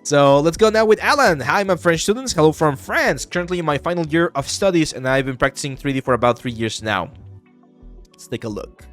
So let's go now with Allan. Hi, my French students. Hello from France. Currently in my final year of studies, and I've been practicing 3D for about 3 years now. Let's take a look.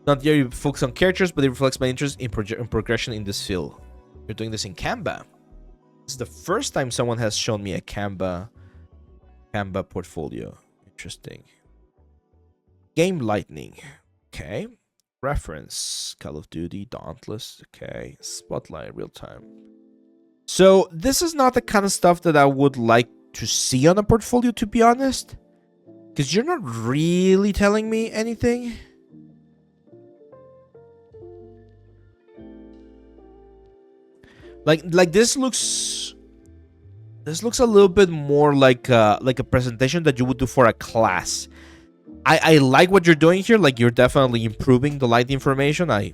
Not very focused on characters, but it reflects my interest in progression in this field. You're doing this in Canva. This is the first time someone has shown me a Canva portfolio. Interesting. Game Lightning. Okay. Reference. Call of Duty. Dauntless. Okay. Spotlight. Real time. So this is not the kind of stuff that I would like to see on a portfolio, to be honest. Because you're not really telling me anything. Like this looks a little bit more like a presentation that you would do for a class. I like what you're doing here. Like, you're definitely improving the light information. I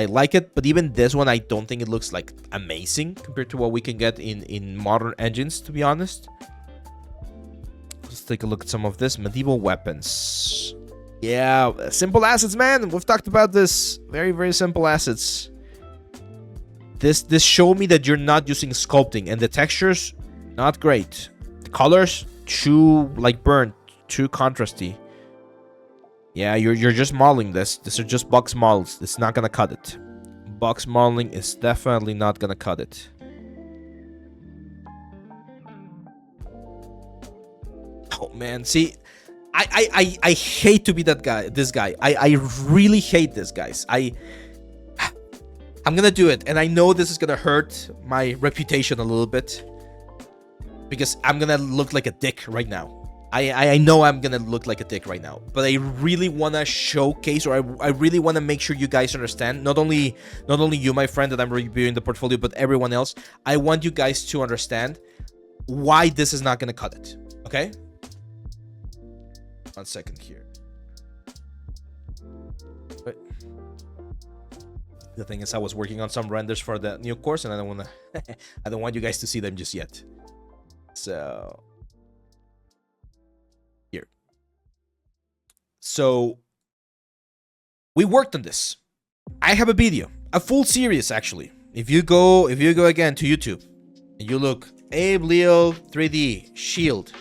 like it, but even this one, I don't think it looks like amazing compared to what we can get in modern engines, to be honest. Let's take a look at some of this. Medieval weapons. Yeah, simple assets, man. We've talked about this. Very, very simple assets. This showed me that you're not using sculpting, and the textures, not great. The colors, too like burnt, too contrasty. Yeah, you're just modeling this. These are just box models. It's not gonna cut it. Box modeling is definitely not gonna cut it. Oh man, see, I hate to be that guy. This guy, I really hate this, guys. I'm gonna do it, and I know this is gonna hurt my reputation a little bit because I'm gonna look like a dick right now. I know I'm gonna look like a dick right now, but I really wanna showcase, or I really wanna make sure you guys understand. Not only you, my friend, that I'm reviewing the portfolio, but everyone else. I want you guys to understand why this is not gonna cut it. Okay? 1 second here. Wait. The thing is, I was working on some renders for the new course, and I don't want you guys to see them just yet. So. So we worked on this. I have a video, a full series actually. If you go again to YouTube and you look Abe Leal 3D shield,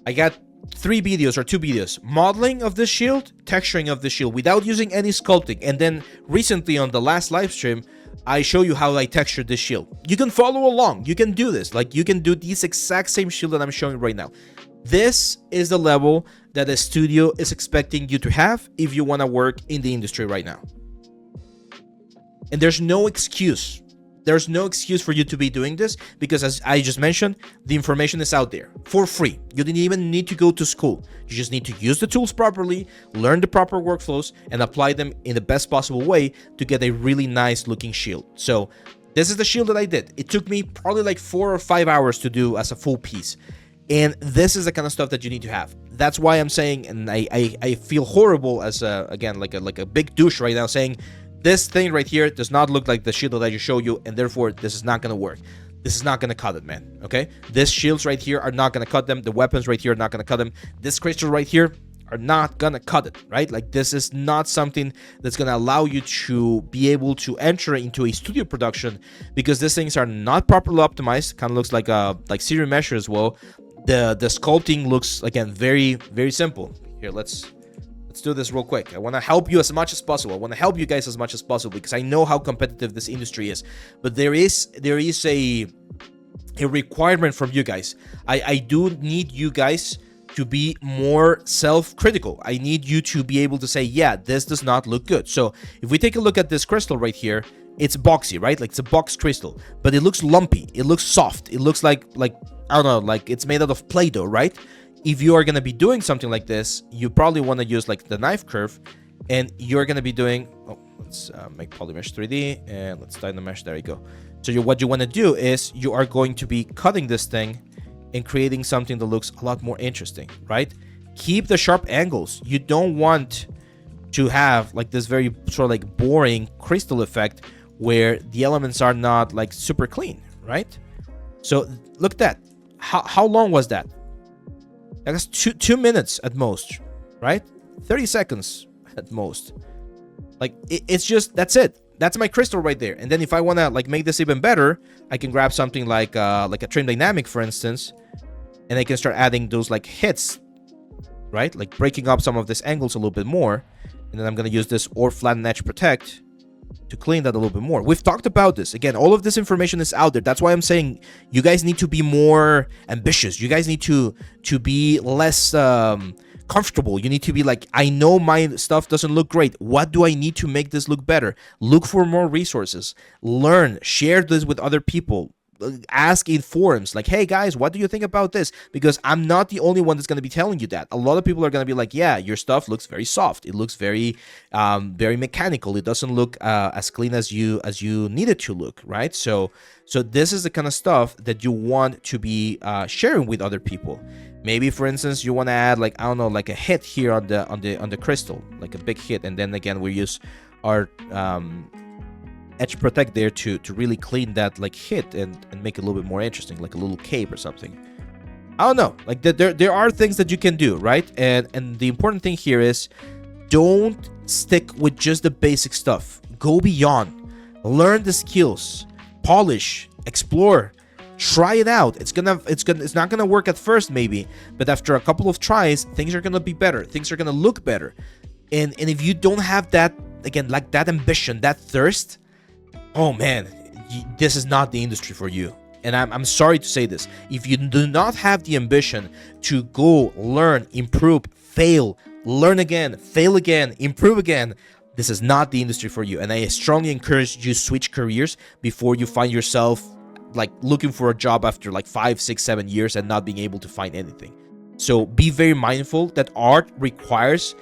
I got 3 videos or 2 videos: modeling of this shield, texturing of the shield without using any sculpting, and then recently on the last live stream I show you how I textured this shield. You can follow along. You can do this. Like, you can do this exact same shield that I'm showing right now. This is the level that a studio is expecting you to have if you want to work in the industry right now. And there's no excuse. There's no excuse for you to be doing this because, as I just mentioned, the information is out there for free. You didn't even need to go to school. You just need to use the tools properly, learn the proper workflows, and apply them in the best possible way to get a really nice looking shield. So this is the shield that I did. It took me probably like 4 or 5 hours to do as a full piece. And this is the kind of stuff that you need to have. That's why I'm saying, and I feel horrible as again like a big douche right now, saying this thing right here does not look like the shield that I just showed you, and therefore this is not gonna work. This is not gonna cut it, man. Okay, these shields right here are not gonna cut them. The weapons right here are not gonna cut them. This crystal right here are not gonna cut it, right? Like, this is not something that's gonna allow you to be able to enter into a studio production because these things are not properly optimized. Kind of looks like serial measure as well. The sculpting looks, again, very, very simple. Here, let's do this real quick. I want to help you as much as possible. I want to help you guys as much as possible because I know how competitive this industry is. But there is a requirement from you guys. I do need you guys to be more self-critical. I need you to be able to say, yeah, this does not look good. So if we take a look at this crystal right here, it's boxy, right? Like, it's a box crystal, but it looks lumpy. It looks soft. It looks like I don't know, like it's made out of Play-Doh, right? If you are going to be doing something like this, you probably want to use like the knife curve, and you're going to be doing, let's make polymesh 3D, and let's Dynamesh, there you go. So what you want to do is you are going to be cutting this thing and creating something that looks a lot more interesting, right? Keep the sharp angles. You don't want to have like this very sort of like boring crystal effect where the elements are not like super clean, right? So look at that. How long was that? I guess 2 minutes at most, right? 30 seconds at most. Like, it's just, that's it. That's my crystal right there. And then if I want to like make this even better, I can grab something like a trim dynamic, for instance, and I can start adding those like hits, right? Like breaking up some of these angles a little bit more. And then I'm going to use this or flatten edge protect to clean that a little bit more. We've talked about this. Again, all of this information is out there. That's why I'm saying you guys need to be more ambitious. You guys need to be less comfortable. You need to be like, I know my stuff doesn't look great. What do I need to make this look better? Look for more resources. Learn. Share this with other people. Ask in forums like, hey guys, what do you think about this? Because I'm not the only one that's going to be telling you that. A lot of people are going to be like, yeah, your stuff looks very soft. It looks very mechanical. It doesn't look as clean as you need it to look, right? So this is the kind of stuff that you want to be sharing with other people. Maybe, for instance, you want to add like, I don't know, like a hit here on the crystal, like a big hit, and then again we use our edge protect there to really clean that like hit and make it a little bit more interesting, like a little cape or something. I don't know, like there are things that you can do, right? And the important thing here is don't stick with just the basic stuff. Go beyond, learn the skills, polish, explore, try it out. It's not gonna work at first maybe, but after a couple of tries, things are gonna be better, things are gonna look better. And if you don't have that, again, like that ambition, that thirst, oh man, this is not the industry for you. And I'm sorry to say this. If you do not have the ambition to go learn, improve, fail, learn again, fail again, improve again, this is not the industry for you. And I strongly encourage you to switch careers before you find yourself like looking for a job after like 5, 6, 7 years and not being able to find anything. So be very mindful that art requires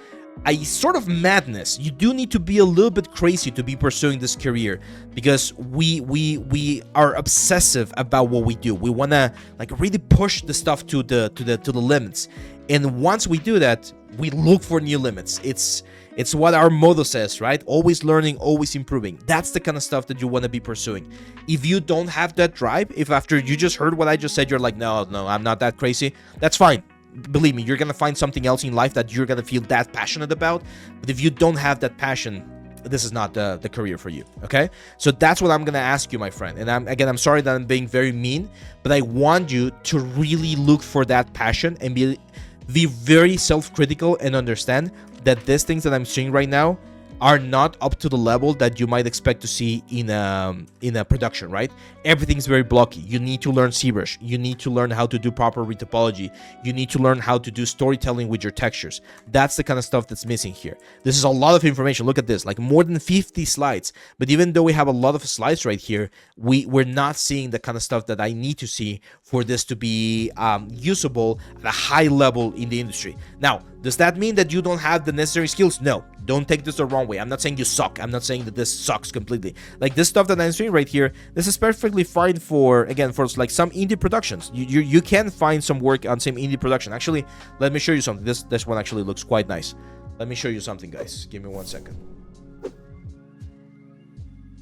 a sort of madness. You do need to be a little bit crazy to be pursuing this career, because we are obsessive about what we do. We want to like really push the stuff to the limits, and once we do that, we look for new limits. It's what our motto says, right? Always learning, always improving. That's the kind of stuff that you want to be pursuing. If you don't have that drive, if after you just heard what I just said, you're like, no, I'm not that crazy, that's fine. Believe me, you're gonna find something else in life that you're gonna feel that passionate about. But if you don't have that passion, this is not the career for you. Okay, so that's what I'm gonna ask you, my friend. And I'm sorry that I'm being very mean, but I want you to really look for that passion and be very self-critical and understand that these things that I'm seeing right now are not up to the level that you might expect to see in a production, right? Everything's very blocky. You need to learn ZBrush. You need to learn how to do proper retopology. You need to learn how to do storytelling with your textures. That's the kind of stuff that's missing here. This is a lot of information. Look at this, like more than 50 slides. But even though we have a lot of slides right here, we're not seeing the kind of stuff that I need to see for this to be usable at a high level in the industry. Now, does that mean that you don't have the necessary skills? No, don't take this the wrong way. I'm not saying you suck. I'm not saying that this sucks completely. Like this stuff that I'm doing right here, this is perfectly fine for, again, for like some indie productions. You can find some work on some indie production. Actually, let me show you something. This one actually looks quite nice. Let me show you something, guys. Give me 1 second.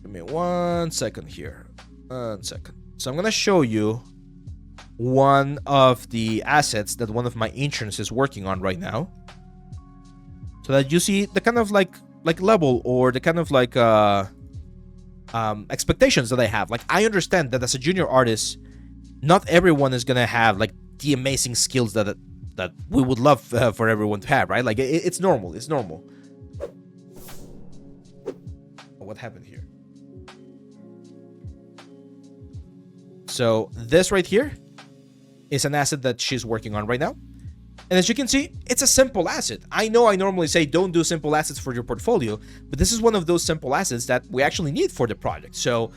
Give me 1 second here. 1 second. So I'm gonna show you one of the assets that one of my interns is working on right now, so that you see the kind of like level or the kind of like expectations that I have. Like, I understand that as a junior artist, not everyone is gonna have like the amazing skills that we would love for everyone to have, right? Like it's normal. It's normal. What happened here? So this right here is an asset that she's working on right now. And as you can see, it's a simple asset. I know I normally say don't do simple assets for your portfolio, but this is one of those simple assets that we actually need for the project. So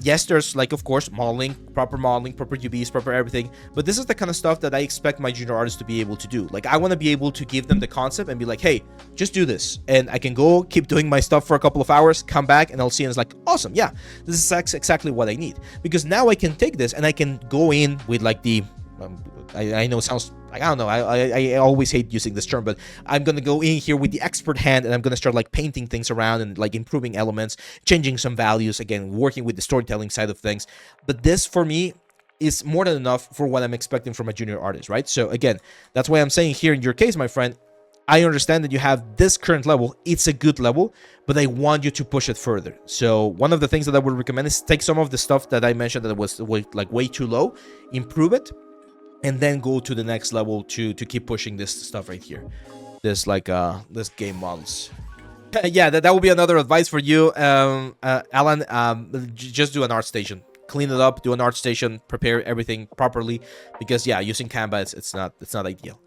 yes, there's like, of course, modeling, proper UVs, proper everything. But this is the kind of stuff that I expect my junior artists to be able to do. Like, I want to be able to give them the concept and be like, hey, just do this. And I can go keep doing my stuff for a couple of hours, come back, and I'll see, and it's like, awesome, yeah, this is exactly what I need. Because now I can take this and I can go in with like the, I know it sounds like, I don't know, I always hate using this term, but I'm gonna go in here with the expert hand and I'm gonna start like painting things around and like improving elements, changing some values, again, working with the storytelling side of things. But this for me is more than enough for what I'm expecting from a junior artist, right? So again, that's why I'm saying here in your case, my friend, I understand that you have this current level. It's a good level, but I want you to push it further. So one of the things that I would recommend is take some of the stuff that I mentioned that was like way too low, improve it, and then go to the next level to keep pushing this stuff right here. This like this game models. Yeah, that will be another advice for you, Alan. Just do an art station, clean it up, do an art station, prepare everything properly, because yeah, using Canva it's not ideal.